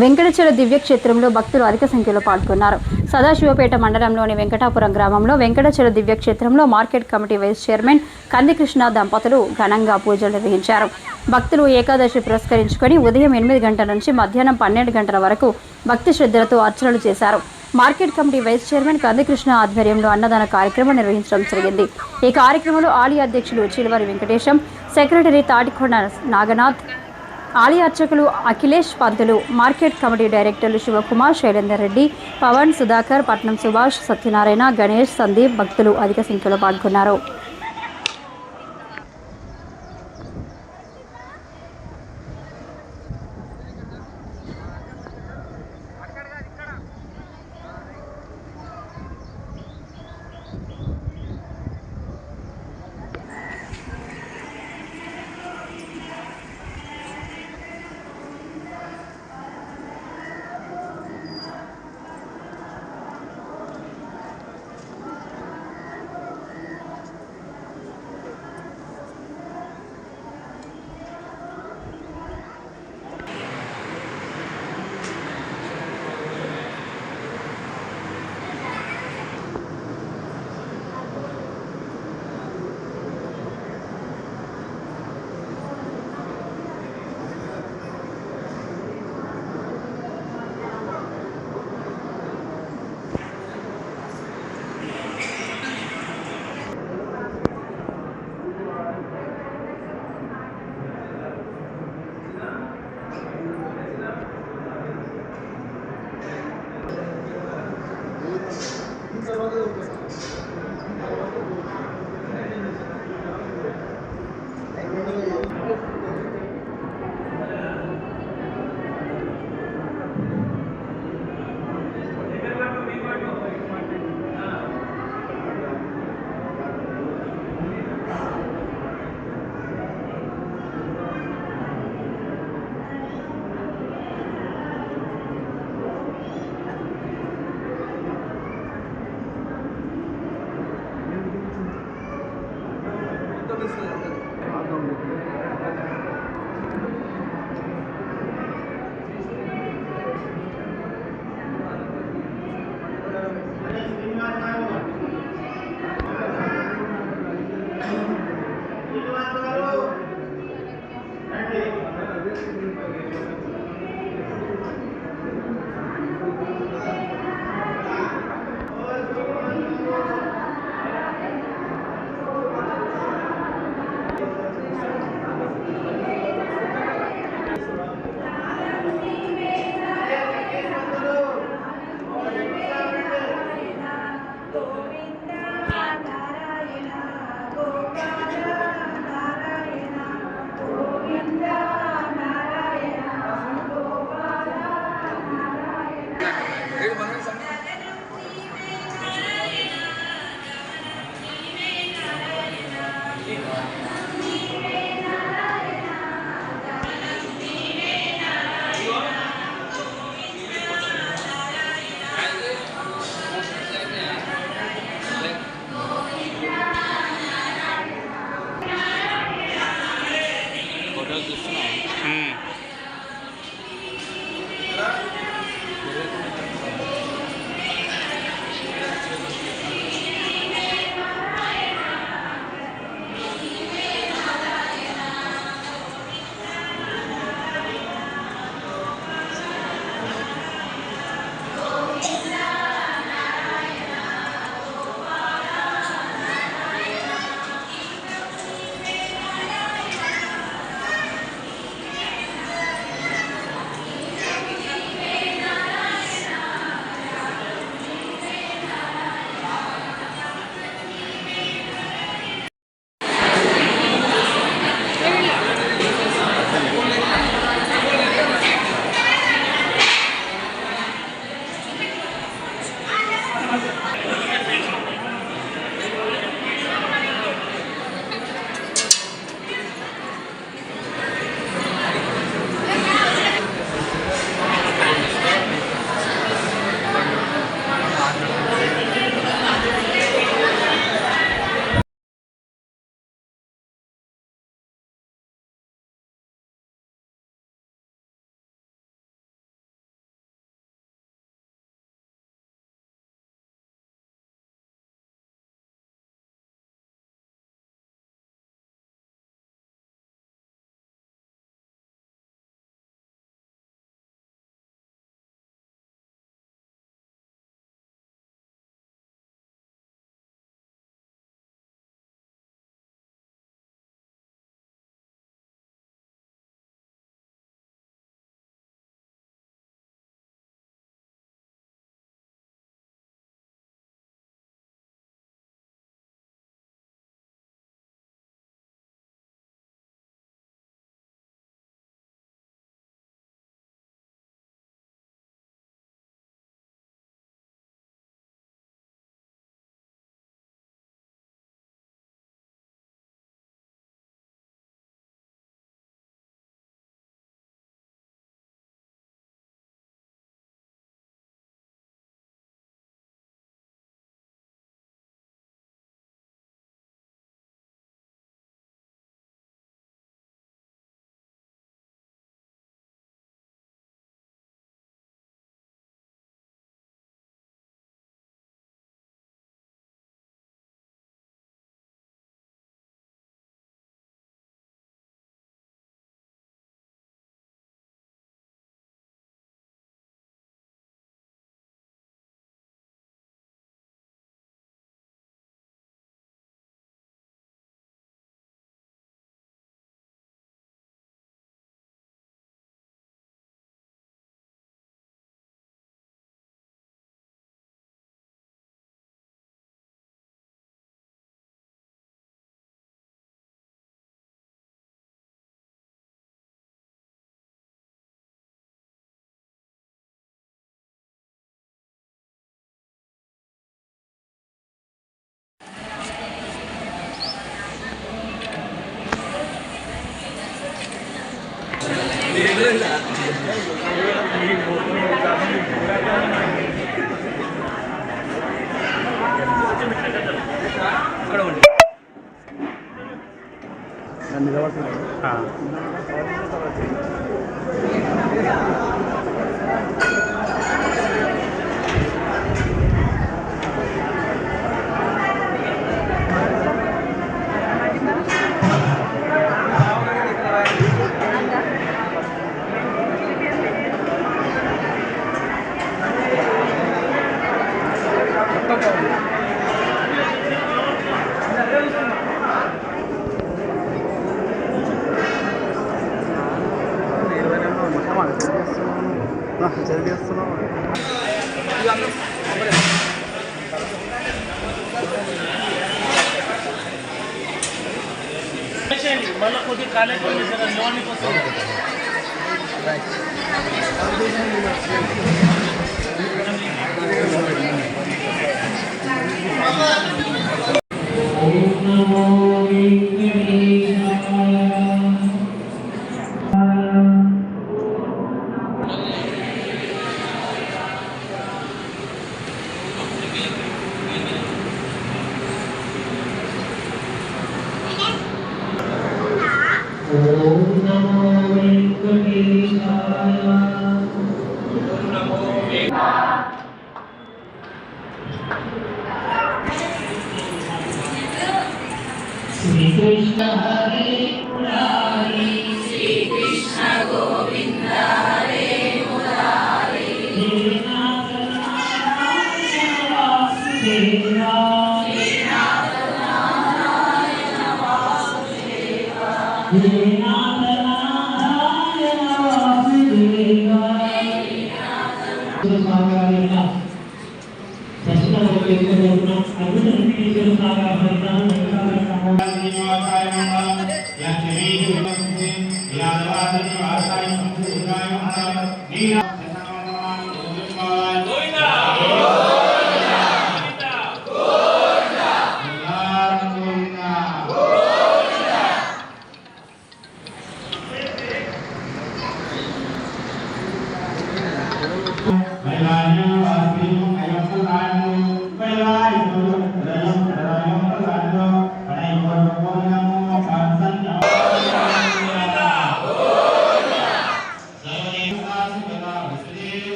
వెంకటాచల దివ్యక్షేత్రంలో భక్తులు అధిక సంఖ్యలో పాల్గొన్నారు. సదాశివపేట మండలంలోని వెంకటాపురం గ్రామంలో వెంకటాచల దివ్యక్షేత్రంలో market committee vice chairman Kandikrishna దంపతులు ఘనంగా పూజలు నిర్వహించారు. భక్తులు ఏకాదశి పురస్కరించుకొని ఉదయం 8 గంటల నుంచి మధ్యాహ్నం 12 గంటల వరకు భక్తి శ్రద్ధలతో అర్చనలు చేశారు. Market committee vice chairman Kandikrishna ఆధ్వర్యంలో అన్నదాన కార్యక్రమం నిర్వహించడం జరిగింది. ఈ కార్యక్రమంలో ఆలయ అధ్యక్షులు చిలువరి వెంకటేశం, సెక్రటరీ తాటికొండ నాగనాథ్, ఆలయ అర్చకులు అఖిలేష్ పంతులు, మార్కెట్ కమిటీ డైరెక్టర్లు శివకుమార్, శైలేందర్ రెడ్డి, పవన్, సుధాకర్, పట్నం సుభాష్, సత్యనారాయణ, గణేష్, సందీప్ భక్తులు అధిక సంఖ్యలో పాల్గొన్నారు. మళ్ళీ కొద్దిగా కాలేజ్ లోన్ కోసం Sri Krishna Hare Murari, Sri Krishna Govinda Hare Murari, Hare Nath Narayana Vasudeva, Hare Nath Narayana Vasudeva, Hare Nath Narayana Vasudeva, Hare Nath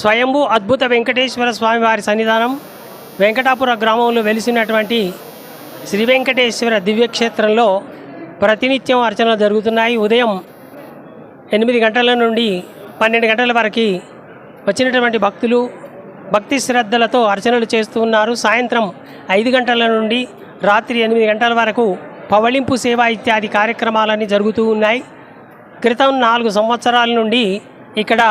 స్వయంభూ అద్భుత వెంకటేశ్వర స్వామి వారి సన్నిధానం వెంకటాపుర గ్రామంలో వెలిసినటువంటి శ్రీ వెంకటేశ్వర దివ్యక్షేత్రంలో ప్రతినిత్యం అర్చనలు జరుగుతున్నాయి. ఉదయం 8 గంటల నుండి 12 గంటల వరకు వచ్చినటువంటి భక్తులు భక్తి శ్రద్ధలతో అర్చనలు చేస్తూ ఉన్నారు. సాయంత్రం 5 గంటల నుండి రాత్రి 8 గంటల వరకు పవళింపు సేవ ఇత్యాది కార్యక్రమాలన్నీ జరుగుతూ ఉన్నాయి. క్రితం 4 సంవత్సరాల నుండి ఇక్కడ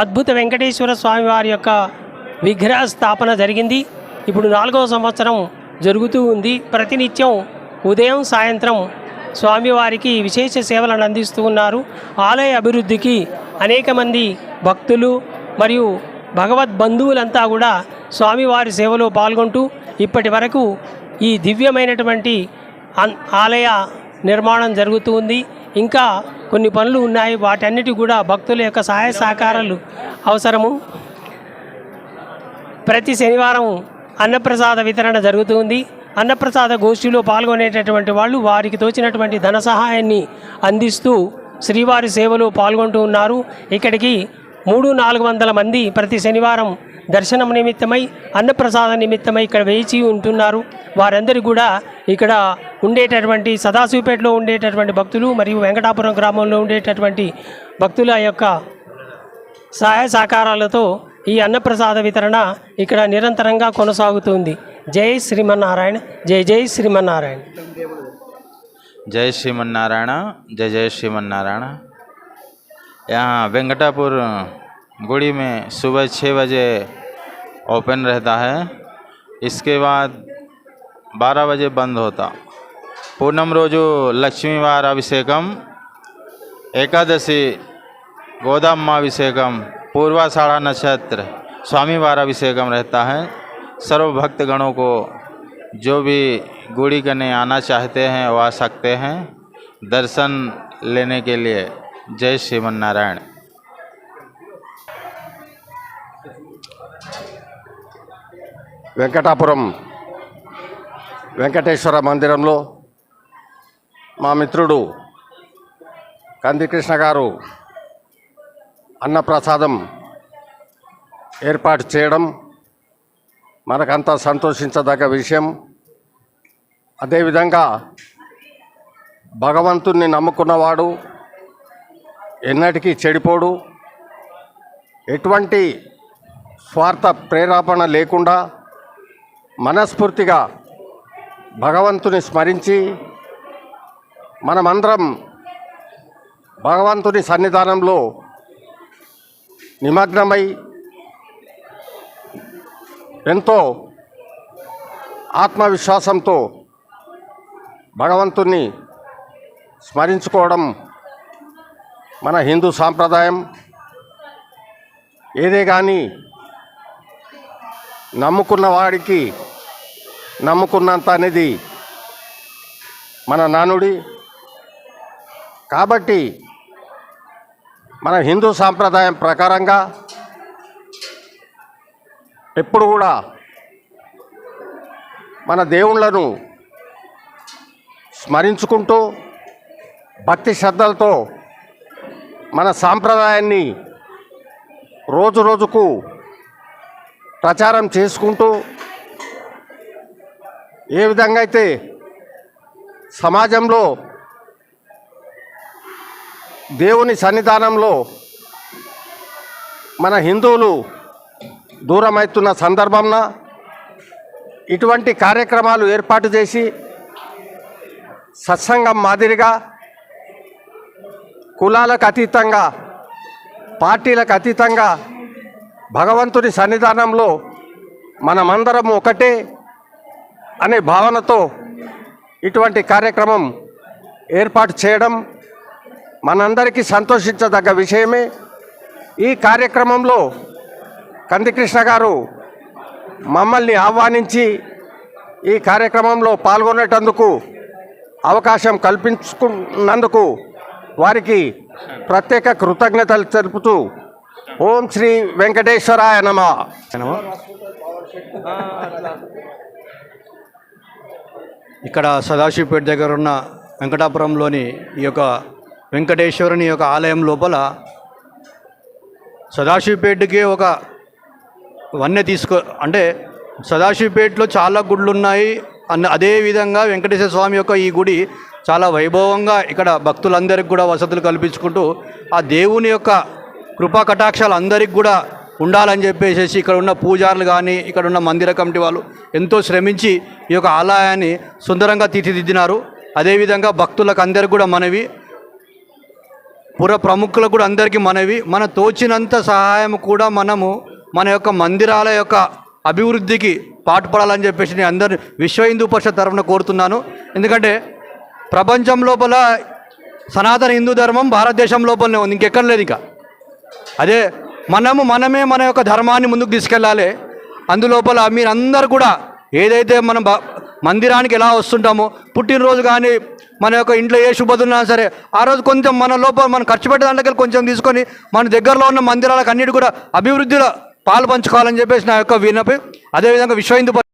అద్భుత వెంకటేశ్వర స్వామి వారి యొక్క విగ్రహ స్థాపన జరిగింది. ఇప్పుడు 4వ సంవత్సరం జరుగుతూ ఉంది. ప్రతినిత్యం ఉదయం సాయంత్రం స్వామివారికి విశేష సేవలను అందిస్తూ ఉన్నారు. ఆలయ అభివృద్ధికి అనేక మంది భక్తులు మరియు భగవద్ బంధువులంతా కూడా స్వామివారి సేవలో పాల్గొంటూ ఇప్పటి వరకు ఈ దివ్యమైనటువంటి ఆలయ నిర్మాణం జరుగుతూ ఉంది. ఇంకా కొన్ని పనులు ఉన్నాయి. వాటన్నిటి కూడా భక్తుల యొక్క సహాయ సహకారాలు అవసరము. ప్రతి శనివారం అన్నప్రసాద వితరణ జరుగుతుంది. అన్నప్రసాద గోష్ఠిలో పాల్గొనేటటువంటి వాళ్ళు వారికి తోచినటువంటి ధన సహాయాన్ని అందిస్తూ శ్రీవారి సేవలో పాల్గొంటూ ఉన్నారు. ఇక్కడికి 300-400 మంది ప్రతి శనివారం దర్శనం నిమిత్తమై అన్నప్రసాద నిమిత్తమై ఇక్కడ వేచి ఉంటున్నారు. వారందరూ కూడా ఇక్కడ ఉండేటటువంటి సదాశివపేటలో ఉండేటటువంటి భక్తులు మరియు వెంకటాపురం గ్రామంలో ఉండేటటువంటి భక్తుల యొక్క సహాయ సహకారాలతో ఈ అన్నప్రసాద వితరణ ఇక్కడ నిరంతరంగా కొనసాగుతుంది. జై శ్రీమన్నారాయణ, జై జై శ్రీమన్నారాయణ. जय श्रीमन्नारायण, जय जय श्रीमन्नारायण। यहाँ वेंकटापुर गुड़ी में सुबह 6 बजे ओपन रहता है इसके बाद 12 बजे बंद होता। पूनम रोजु लक्ष्मीवार अभिषेकम, एकादशी गोदामाभिषेकम, पूर्वाषाढ़ा नक्षत्र स्वामीवार अभिषेकम रहता है। सर्व भक्तगणों को जो भी गुड़ी करने आना चाहते हैं वो आ सकते हैं दर्शन लेने के लिए। जय श्रीमन्नारायण। వెంకటాపురం వెంకటేశ్వర మందిరంలో మా మిత్రుడు కందికృష్ణ గారు అన్నప్రసాదం ఏర్పాటు చేయడం మనకంతా సంతోషించదగ్గ విషయం. అదేవిధంగా భగవంతుణ్ణి నమ్ముకున్నవాడు ఎన్నటికీ చెడిపోడు. ఎటువంటి స్వార్థ ప్రేరేపణ లేకుండా మనస్ఫూర్తిగా భగవంతుని స్మరించి మనమందరం భగవంతుని సన్నిధానంలో నిమగ్నమై ఎంతో ఆత్మవిశ్వాసంతో భగవంతుని స్మరించుకోవడం మన హిందూ సాంప్రదాయం. ఏదే కానీ నమ్ముకున్న వాడికి నమ్ముకున్నంత అనేది మన నానుడి. కాబట్టి మన హిందూ సాంప్రదాయం ప్రకారంగా ఎప్పుడు కూడా మన దేవుళ్ళను స్మరించుకుంటూ భక్తి శ్రద్ధలతో మన సాంప్రదాయాన్ని రోజు రోజుకు ప్రచారం చేసుకుంటూ ఏ విధంగా అయితే సమాజంలో దేవుని సన్నిధానంలో మన హిందువులు దూరమవుతున్న సందర్భంన ఇటువంటి కార్యక్రమాలు ఏర్పాటు చేసి సత్సంగం మాదిరిగా కులాలకు అతీతంగా పార్టీలకు అతీతంగా భగవంతుని సన్నిధానంలో మనమందరం ఒకటే అనే భావనతో ఇటువంటి కార్యక్రమం ఏర్పాటు చేయడం మనందరికీ సంతోషించదగ్గ విషయమే. ఈ కార్యక్రమంలో కందికృష్ణ గారు మమ్మల్ని ఆహ్వానించి ఈ కార్యక్రమంలో పాల్గొనేటందుకు అవకాశం కల్పించుకున్నందుకు వారికి ప్రత్యేక కృతజ్ఞతలు తెలుపుతూ ఓం శ్రీ వెంకటేశ్వరాయ నమః. ఇక్కడ సదాశివపేట దగ్గర ఉన్న వెంకటాపురంలోని ఈ యొక్క వెంకటేశ్వరుని యొక్క ఆలయం లోపల సదాశివపేటకి ఒక వన్నె అంటే సదాశివపేటలో చాలా గుళ్ళు ఉన్నాయి అదేవిధంగా వెంకటేశ్వర స్వామి యొక్క ఈ గుడి చాలా వైభవంగా ఇక్కడ భక్తులందరికీ కూడా వసతులు కల్పించుకుంటూ ఆ దేవుని యొక్క కృపా కటాక్షాలు అందరికి కూడా ఉండాలని చెప్పేసి ఇక్కడ ఉన్న పూజారులు కానీ ఇక్కడ ఉన్న మందిర కమిటీ వాళ్ళు ఎంతో శ్రమించి ఈ యొక్క ఆలయాన్ని సుందరంగా తీర్చిదిద్దినారు. అదేవిధంగా భక్తులకు అందరికీ కూడా మనవి, పుర ప్రముఖులకు కూడా అందరికీ మనవి, మన తోచినంత సహాయం కూడా మనము మన యొక్క మందిరాల యొక్క అభివృద్ధికి పాటుపడాలని చెప్పేసి నేను అందరిని విశ్వ హిందూ పరిషత్ తరఫున కోరుతున్నాను. ఎందుకంటే ప్రపంచం లోపల సనాతన హిందూ ధర్మం భారతదేశం లోపలనే ఉంది, ఇంకెక్కడ లేదు. ఇంకా అదే మనమే మన యొక్క ధర్మాన్ని ముందుకు తీసుకెళ్ళాలి. అందులోపల మీరందరూ కూడా ఏదైతే మనం మందిరానికి ఎలా వస్తుంటామో, పుట్టినరోజు కానీ మన యొక్క ఇంట్లో ఏ శుభదున్నా సరే ఆ రోజు కొంచెం మన లోపల మనం ఖర్చు పెట్టే దాంట్లోకి కొంచెం తీసుకొని మన దగ్గరలో ఉన్న మందిరాలకు అన్నిటి కూడా అభివృద్ధిలో పాలు పంచుకోవాలని చెప్పేసి నా యొక్క విన్నపం. అదేవిధంగా విశ్వ హిందూ